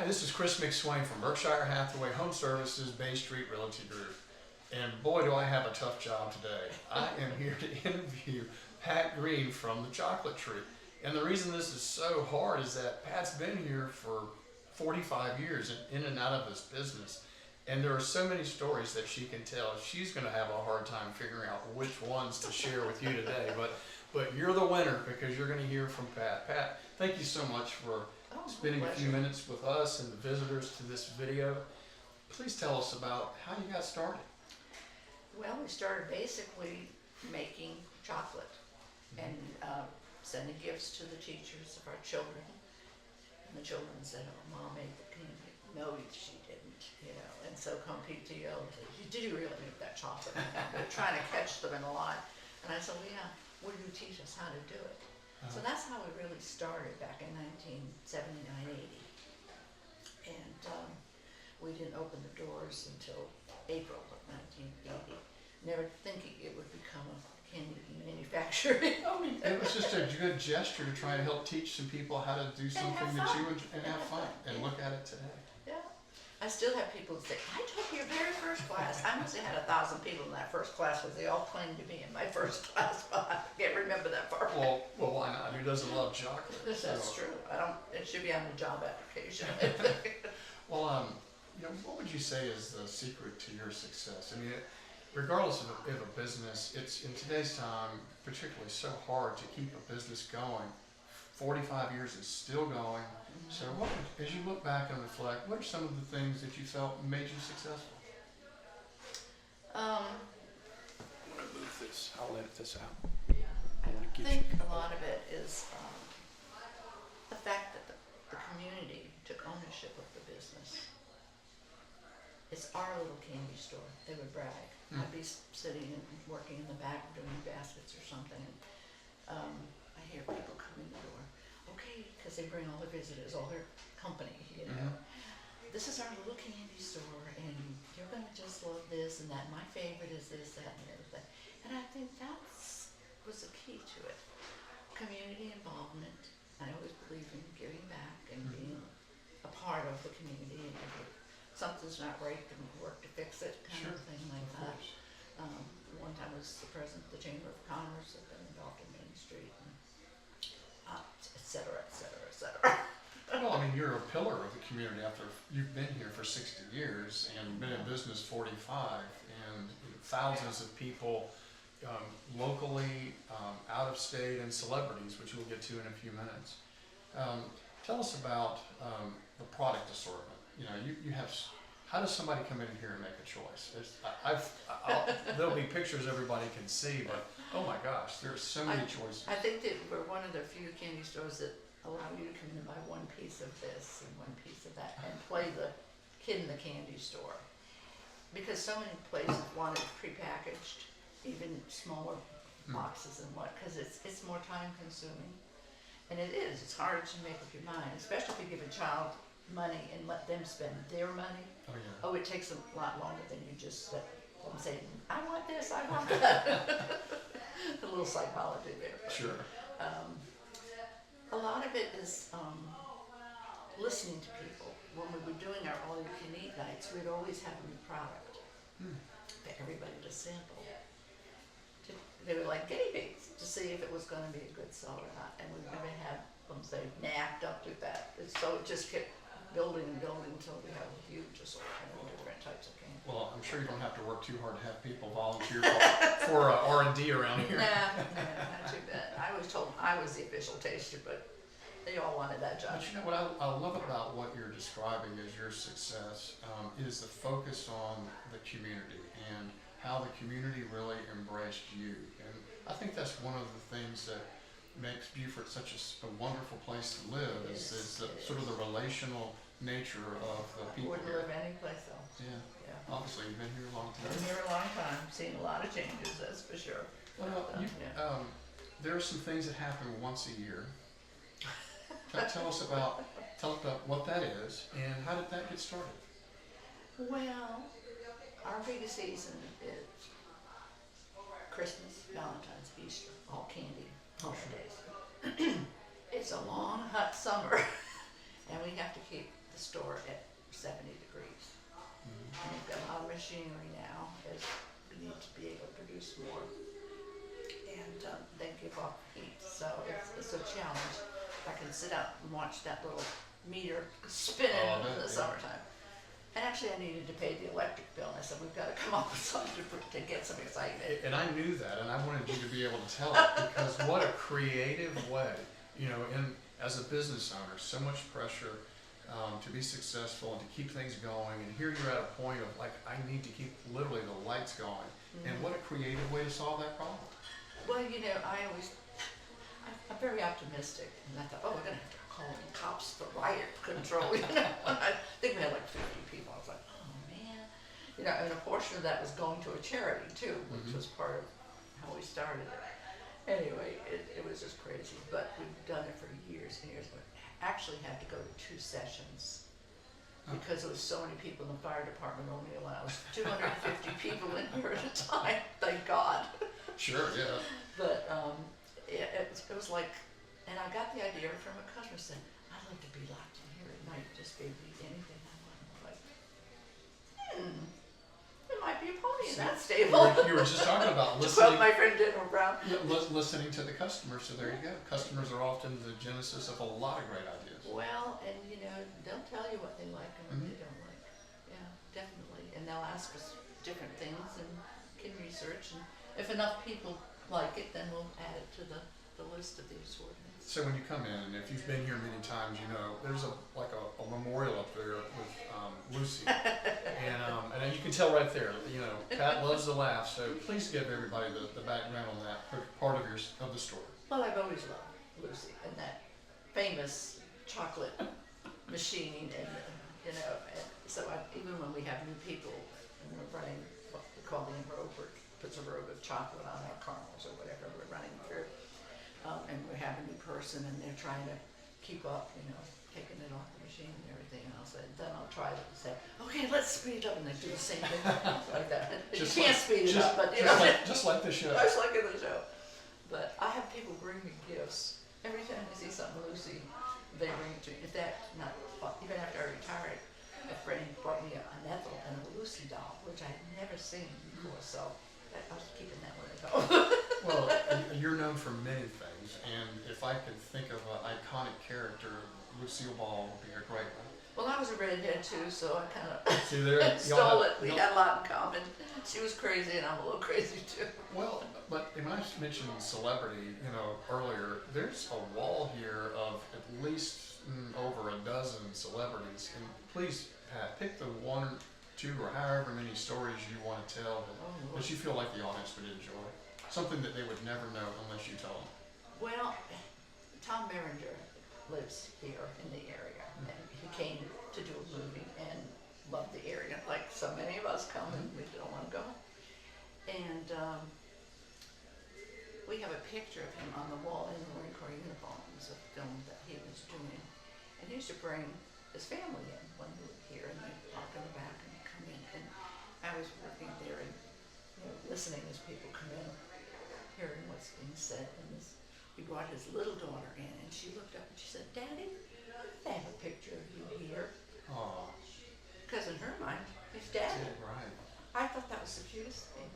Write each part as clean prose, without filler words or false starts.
Hi, this is Chris McSwain from Berkshire Hathaway Home Services Bay Street Realty Group. And boy, do I have a tough job today. I am here to interview Pat Green from the Chocolate Tree. And the reason this is so hard is that Pat's been here for 45 years in and out of this business. And there are so many stories that she can tell. She's going to have a hard time figuring out which ones to share with you today. But you're the winner because you're going to hear from Pat. Pat, thank you so much for spending a few minutes with us and the visitors to this video. Please tell us about how you got started. Well, we started basically making chocolate and sending gifts to the teachers of our children. And the children said, "Oh, Mom made the candy." No, she didn't, you know. And so come PTO and said, "Did you really make that chocolate?" They're trying to catch them in a lie. And I said, "Well, yeah, will you teach us how to do it?" So that's how we really started back in 1979-80. And we didn't open the doors until April of 1980, never thinking it would become a candy manufacturer. I mean, it was just a good gesture to try to help teach some people how to do something that you would and have fun and look at it today. Yeah. I still have people that say, "I took your very first class." I must have had 1,000 people in that first class because they all claimed to be in my first class, but I can't remember that far. Well, why not? Who doesn't love chocolate? That's true. It should be on the job application. Well, what would you say is the secret to your success? I mean, regardless of a business, it's in today's time particularly so hard to keep a business going. 45 years is still going. So as you look back and reflect, what are some of the things that you felt made you successful? I'm going to move this. I'll edit this out. I think a lot of it is the fact that the community took ownership of the business. It's our little candy store. They would brag. I'd be sitting and working in the back doing baskets or something, and I hear people come in the door. Okay, because they bring all the visitors, all their company, you know. This is our little candy store, and you're going to just love this and that. My favorite is this, that, and everything. And I think that was the key to it. Community involvement. I always believe in giving back and being a part of the community. And if something's not right, then work to fix it, kind of thing like that. One time I was the president of the Chamber of Commerce. I've been involved in Main Street, and et cetera, et cetera, et cetera. Well, I mean, you're a pillar of the community after you've been here for 60 years and been in business 45, and thousands of people locally, out of state, and celebrities, which we'll get to in a few minutes. Tell us about the product assortment. You have. How does somebody come in here and make a choice? There'll be pictures everybody can see, but oh my gosh, there's so many choices. I think that we're one of the few candy stores that allow you to come in and buy one piece of this and one piece of that and play the kid in the candy store. Because so many places want it prepackaged, even smaller boxes and because it's more time consuming. And it is, it's hard to make up your mind, especially if you give a child money and let them spend their money. Oh, it takes a lot longer than you just let them say, "I want this, I want that." A little psychology there. But, sure. A lot of it is listening to people. When we were doing our all you can eat nights, we'd always have a new product for everybody to sample. They were like guinea pigs to see if it was going to be a good sell or not. And we never had them say, "Nah, don't do that." So it just kept building and building until we have a huge assortment of different types of candy. Well, I'm sure you don't have to work too hard to have people volunteer for R&D around here. Nah, not too bad. I was told I was the official taster, but they all wanted that job. But you know what I love about what you're describing as your success is the focus on the community and how the community really embraced you. And I think that's one of the things that makes Beaufort such a wonderful place to live is the sort of the relational nature of the people Wouldn't here. live anyplace else. Yeah. Obviously, you've been here a long time. Been here a long time, seen a lot of changes, that's for sure. Well, there are some things that happen once a year. Tell us about what that is and how did that get started? Well, our biggest season is Christmas, Valentine's, Easter, all candy holidays. It's a long, hot summer, and we have to keep the store at 70 degrees. And we've got a lot of machinery now as we need to be able to produce more. And they give off heat, so it's a challenge. I can sit out and watch that little meter spinning in the summertime. And actually I needed to pay the electric bill, and I said, we've got to come up with something to get some excitement. And I knew that, and I wanted you to be able to tell it, because what a creative way, you know, as a business owner, so much pressure to be successful and to keep things going, and here you're at a point of like, I need to keep literally the lights going, and what a creative way to solve that problem. Well, you know, I'm very optimistic, and I thought, oh, we're going to have to call the cops for riot control, you know. I think we had like 50 people. I was like, oh man. You know, and a portion of that was going to a charity too, which was part of how we started it. Anyway, it was just crazy, but we've done it for years and years. We actually had to go to 2 sessions because there was so many people, and the fire department only allows 250 people in here at a time, thank God. Sure, yeah. But it was like, and I got the idea from a customer saying, I'd like to be locked in here at night, just be able to eat anything I want. I'm like, there might be a pony in that stable. You were just talking about To listening. quote my friend General Brown. Yeah, listening to the customer, so there you go. Customers are often the genesis of a lot of great ideas. Well, and you know, they'll tell you what they like and what they don't like. Yeah, definitely. And they'll ask us different things and can research. And if enough people like it, then we'll add it to the list of the assortments. So when you come in, and if you've been here many times, you know there's a memorial up there with Lucy, and you can tell right there. You know, Pat loves to laugh. So please give everybody the background on that part of the story. Well, I've always loved Lucy and that famous chocolate machine, and you know, and so even when we have new people and we're running what we call the enrober, puts a robe of chocolate on our caramels or whatever we're running through, and we have a new person and they're trying to keep up, you know, taking it off the machine and everything, and I'll say, then I'll try it and say, okay, let's speed it up, and they do the same thing like that. You can't speed it up, but you know, just like the show. just like in the show. But I have people bring me gifts. Every time I see something Lucy, they bring it to me. In fact, even after I retired, a friend brought me an Ethel and a Lucy doll, which I had never seen before, so I was keeping that one at home. Well, you're known for many things, and if I could think of an iconic character, Lucille Ball would be a great one. Well, I was a redhead too, so I kind of See there, stole it. We had a lot in common. She was crazy, and I'm a little crazy too. Well, but when I mentioned celebrity, you know, earlier, there's a wall here of at least over a dozen celebrities, and please, Pat, pick the 1 or 2 or however many stories you want to tell that you feel like the audience would enjoy. Something that they would never know unless you tell them. Well, Tom Berenger lives here in the area, and he came to do a movie and loved the area, like so many of us come and we don't want to go. And we have a picture of him on the wall in the Marine Corps uniform. It was a film that he was doing, and he used to bring his family in when we were here, and they'd walk in the back and come in. And I was working there and listening as people come in, hearing what's being said, and he brought his little daughter in, and she looked up and she said, "Daddy, I have a picture of you here." Aw. Because in her mind, he's Daddy. Right. I thought that was the cutest thing.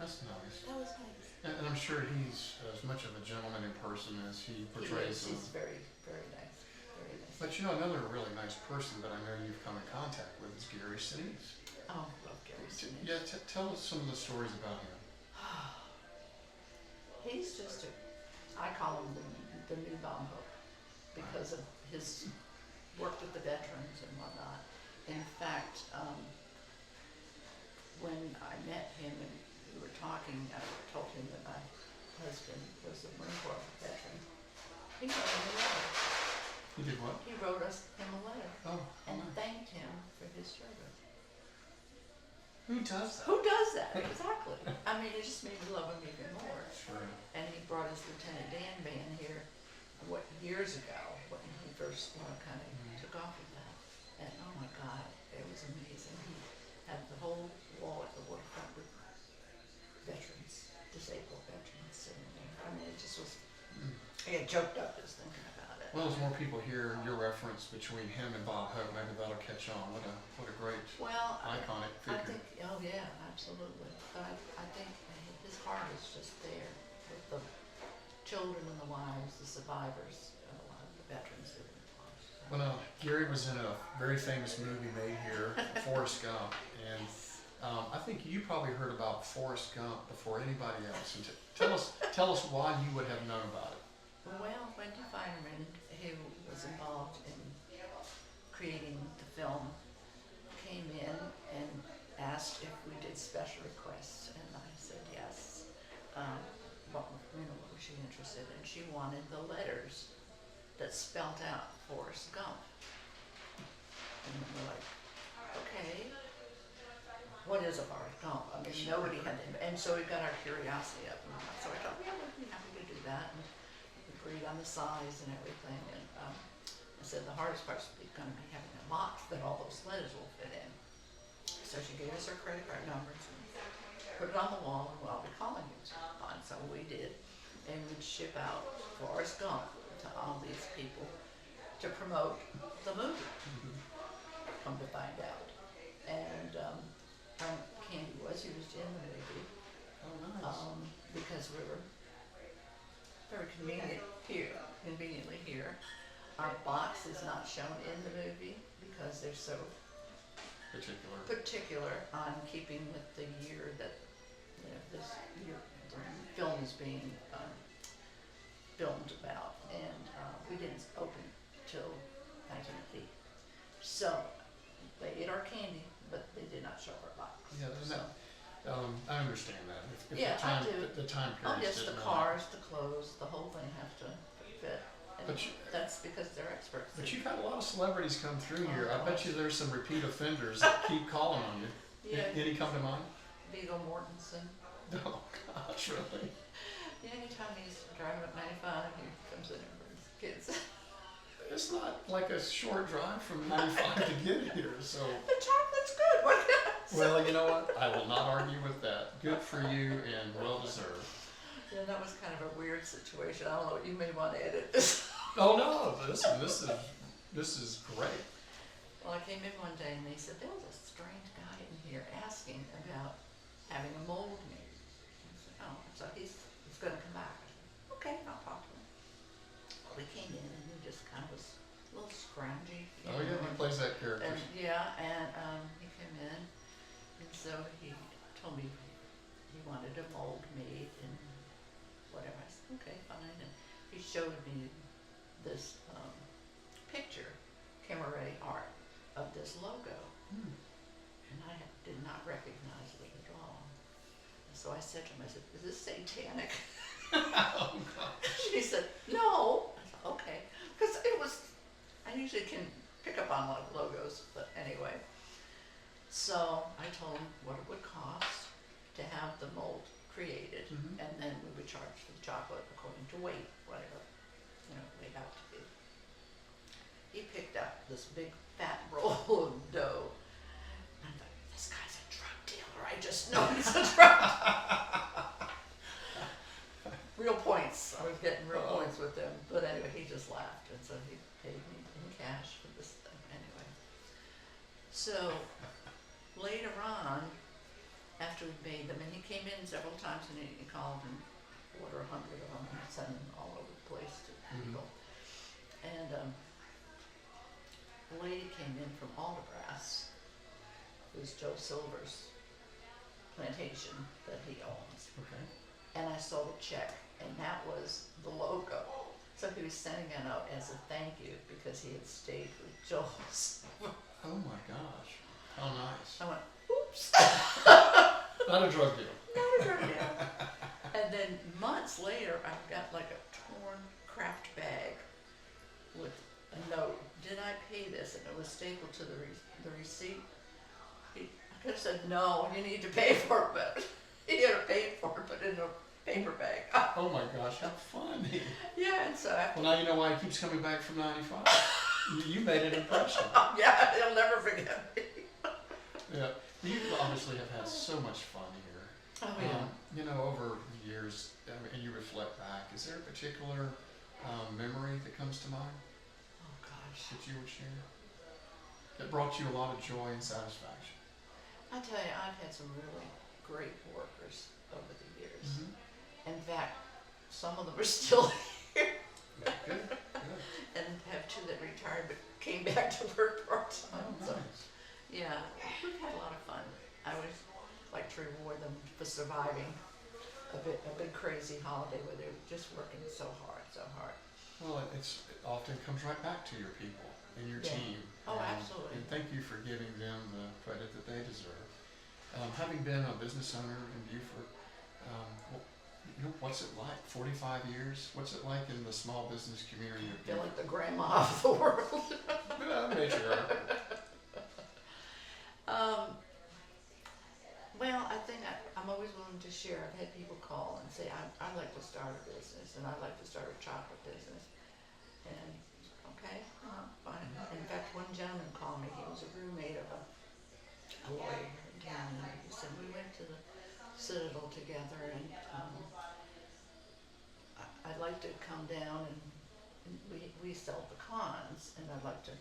That's nice. That was nice. And I'm sure he's as much of a gentleman in person as he portrays him. He's very, very nice. Very nice. But you know, another really nice person that I know you've come in contact with is Gary Sinise. Oh, love Gary Sinise. Yeah, tell us some of the stories about him. He's just I call him the new Bob Hope because of his work with the veterans and whatnot. In fact, when I met him and we were talking, I told him that my husband was a Marine Corps veteran. He wrote him a letter. He did what? He wrote him a letter Oh, and nice. thanked him for his service. Who does that? Who does that? Exactly. I mean, it just made me love him even more. Sure. And he brought his Lieutenant Dan band here, years ago, when he first, kind of took off with that. And oh my God, it was amazing. He had the whole wall at the waterfront with veterans, disabled veterans sitting there. I mean, it just was, I get choked up just thinking about it. Well, as more people hear your reference between him and Bob Hope, maybe that'll catch on. What a great Well, iconic I figure. think, oh yeah, absolutely. But I think his heart is just there with the children and the wives, the survivors, a lot of the veterans that were lost. Well, Gary was in a very famous movie made here, Forrest Gump, and I think you probably heard about Forrest Gump before anybody else. And tell us why you would have known about it. Well, Wendy Finerman, who was involved in creating the film, came in and asked if we did special requests, and I said yes. What was she interested in? She wanted the letters that spelled out Forrest Gump. And we're like, okay, what is a Forrest Gump? I mean, nobody had them. And so we got our curiosity up. And so I thought, yeah, we'd be happy to do that. And we agreed on the size and everything. And I said the hardest part's going to be having a box that all those letters will fit in. So she gave us her credit card numbers and put it on the wall, and I'll be calling you. And so we did. And we'd ship out Forrest Gump to all these people to promote the movie. Come to find out. And Candy was used in the movie. Oh, nice. Because we were very conveniently here. Our box is not shown in the movie because they're so particular on keeping with the year that this year the film is being filmed about, and we didn't open till 1980. So they ate our candy, but they did not show our box. Yeah, So, I understand that. If yeah, the time, I do. The time Oh period. yes, the cars, the clothes, the whole thing have to fit. And But you- that's because they're experts. But you've had a lot of celebrities come through Oh, here. I bet gosh. you there's some repeat offenders that keep calling on you. Yeah. Any come to mind? Viggo Mortensen. Oh gosh, really? Yeah, anytime he's driving up 95, he comes in and brings kids. It's not like a short drive from 95 to get here, so. The chocolate's good. What can I say? Well, you know what? I will not argue with that. Good for you and well deserved. Yeah, that was kind of a weird situation. I don't know. You may want to edit this. Oh no, this is great. Well, I came in one day and they said there was a strange guy in here asking about having a mold made. I said, oh, so he's going to come back. I said, okay, I'll talk to him. We came in and he just kind of was a little scroungy. Oh yeah, he plays that character. And he came in, and so he told me he wanted a mold made and whatever. I said, okay, fine. And he showed me this picture, Carteret art, of this logo. And I did not recognize it at all. And so I said to him, I said, is this satanic? Oh gosh. He said, no. I said, okay. Because I usually can pick up on logos, but anyway. So I told him what it would cost to have the mold created, and then we would charge for the chocolate according to weight, whatever, weighed out to be. He picked up this big fat roll of dough. And I thought, this guy's a drug dealer. I just know he's a drug dealer. Real points. I was getting real points with him. But anyway, he just laughed. And so he paid me in cash for this thing anyway. So later on, after we made them, and he came in several times and he called and ordered 100 of them and sent them all over the place to people. And a lady came in from Aldergrass. It was Joe Silver's plantation that he owns. Okay. And I saw the check, and that was the logo. So he was sending it out as a thank you because he had stayed with Joe Silver. Oh my gosh. How nice. I went, oops. Not a drug deal. Not a drug deal. And then months later, I got like a torn craft bag with a note. Did I pay this? And it was stapled to the receipt. I could have said, no, you need to pay for it, but he had paid for it, but in a paper bag. Oh my gosh, how funny. Yeah, and so after. Well, now you know why he keeps coming back from 95. You made an impression. Yeah, he'll never forget me. Yeah. You obviously have had so much fun here. Oh, yeah. Over the years, and you reflect back, is there a particular memory that comes to mind Oh, gosh. that you would share? That brought you a lot of joy and satisfaction? I tell you, I've had some really great workers over the years. In fact, some of them are still here, Good, good. and have two that retired but came back to work part-time. Oh, So, nice. yeah, we've had a lot of fun. I always like to reward them for surviving a big crazy holiday where they're just working so hard, so hard. Well, it often comes right back to your people and your Yeah. team. Oh, and, absolutely. And thank you for giving them the credit that they deserve. Having been a business owner in Beaufort, what's it like? 45 years? What's it like in the small business community of I feel Beaufort? like the grandma of the world. Matriarch. Well, I think I'm always willing to share. I've had people call and say, I'd like to start a business, and I'd like to start a chocolate business. And, okay, fine. In fact, one gentleman called me. He was a roommate of a lawyer in town, and he said, we went to the Citadel together, and I'd like to come down, and we sell pecans, and I'd like to,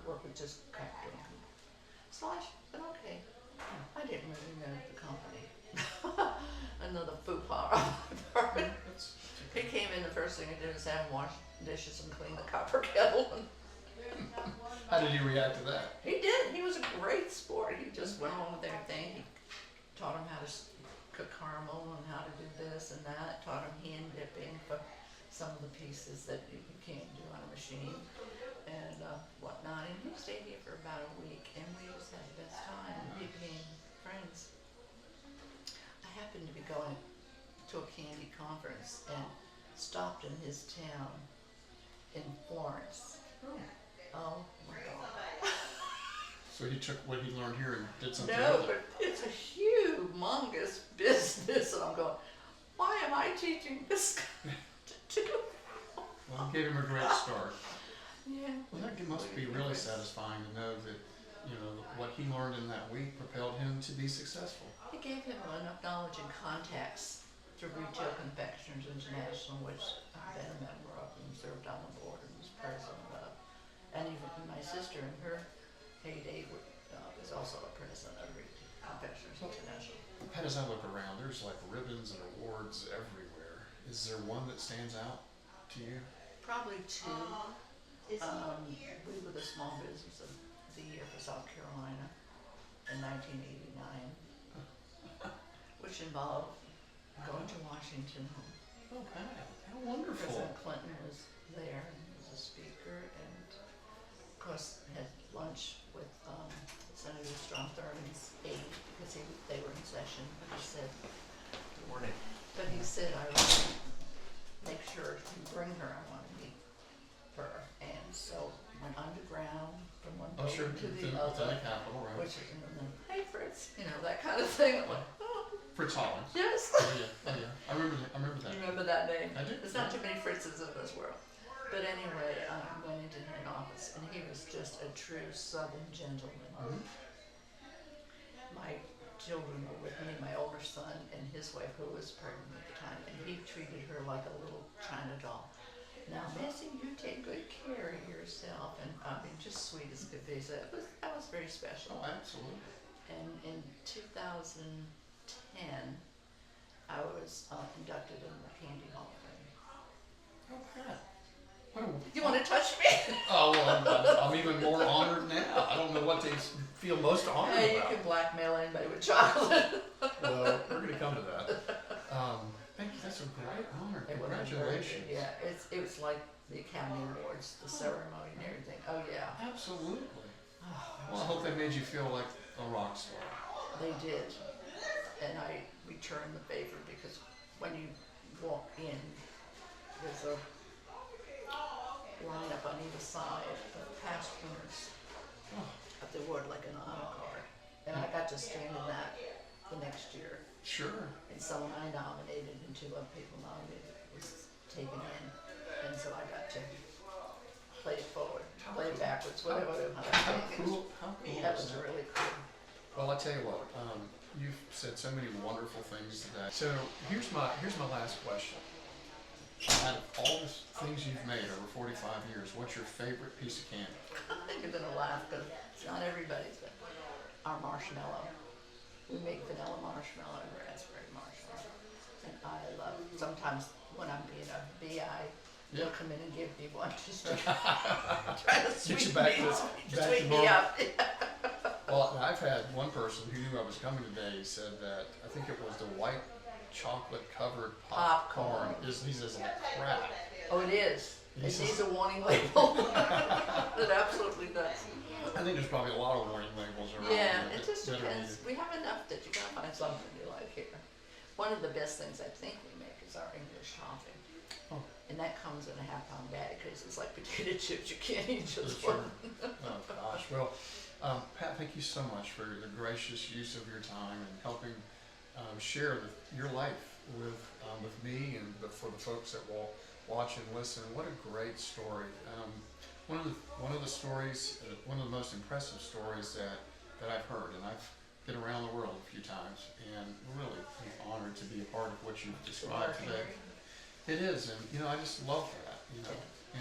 work with just cupcake people. So I said, okay. I didn't really know the company. Another faux pas on my part. He came in, the first thing I did was have him wash dishes and clean the copper kettle. How did you react to that? He did. He was a great sport. He just went along with everything. He taught him how to cook caramel and how to do this and that. Taught him hand dipping for some of the pieces that you can't do on a machine and whatnot. And he stayed here for about a week, and we just had the best time. We became friends. I happened to be going to a candy conference and stopped in his town in Florence. Oh my God. So he took what he learned here and did something No, with it. but it's a humongous business, and I'm going, why am I teaching this guy to do? Well, you gave him a great start. Yeah. Well, that must be really satisfying to know that, what he learned in that week propelled him to be successful. It gave him enough knowledge and contacts through Retail Confectioners International, which I've been a member of and served on the board and was president of. And even my sister in her heyday was also a president of Retail Confectioners International. Pat, as I look around, there's like ribbons and awards everywhere. Is there one that stands out to you? Probably two. We were the Small Business of the Year for South Carolina in 1989, which involved going to Washington. Oh, Pat, how wonderful. President Clinton was there and was a speaker, and of course had lunch with Senator Strom-Thurmond's aide because they were in session. But he said, Good morning. I want to make sure if you bring her, I want to meet her. And so went underground from one Oh, sure, building to within the other, the Capitol, right? which is, and then, hey Fritz, that kind of thing. I'm like, oh, Fritz Hollins. yes. Oh yeah. I remember that. You remember that name? I do. There's not too many Fritzes in this world. But anyway, I went into his office, and he was just a true Southern gentleman. Mhm. My children were with me, my older son and his wife, who was pregnant at the time, and he treated her like a little China doll. Now, Missy, you take good care of yourself, and just sweet as could be. So that was very special. Oh, absolutely. And in 2010, I was inducted in the Candy Hall of Fame. Oh, Pat. Oh, You want to touch me? oh well, I'm even more honored now. I don't know what to feel most honored Hey, you about. can blackmail anybody with chocolate. Well, we're going to come to that. Thank you. That's a great honor. It was very good. Congratulations. Yeah, it was like the Academy Awards, the ceremony and everything. Oh yeah. Absolutely. Oh, Well, I hope they made you feel like a rock star. they did, and I returned the favor because when you walk in, there's a lineup on either side of past winners of the award, like an honor card, and I got to stand in that the next year. Sure. And someone I nominated and two other people nominated was taken in, and so I got to play it forward, play it backwards, whatever. How cool. How cool That is was that? really cool. Well, I tell you what. You've said so many wonderful things today. So here's my last question. out of all the things you've made over 45 years, what's your favorite piece of candy? You're gonna laugh because it's not everybody's, but our marshmallow. We make vanilla marshmallow and raspberry marshmallow. And I love, sometimes when I'm being a BI, Yeah. they'll come in and give me one just to try to Get you sweeten back me, to- just back to sweeten me normal. up. Well, I've had one person who knew I was coming today said that I think it was the white chocolate covered popcorn. He says like crap. Oh, it is. He It says- needs a warning label. It absolutely does. I think there's probably a lot of warning labels around. Yeah, here it just that are depends. needed. We have enough that you're gonna find something you like here. One of the best things I think we make is our English toffee. Oh. And that comes in a half-pound bag because it's like potato chips. You can't eat just Sure. one. Oh gosh. Well, Pat, thank you so much for the gracious use of your time and helping share your life with me and for the folks that will watch and listen. What a great story. One of the stories, one of the most impressive stories that I've heard, and I've been around the world a few times, and really honored to be a part of what you've described today. It is, and I just love that,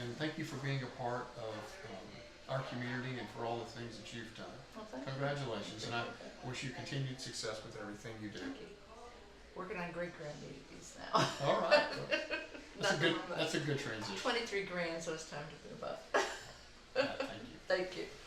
and thank you for being a part of our community and for all the things that you've done. Well, thank you. Congratulations, and I wish you continued success with everything you do. Thank you. Working on great grandbabies now. All right, Nothing that's a good transition. 23 grand, so it's time to move up. Thank you. Thank you.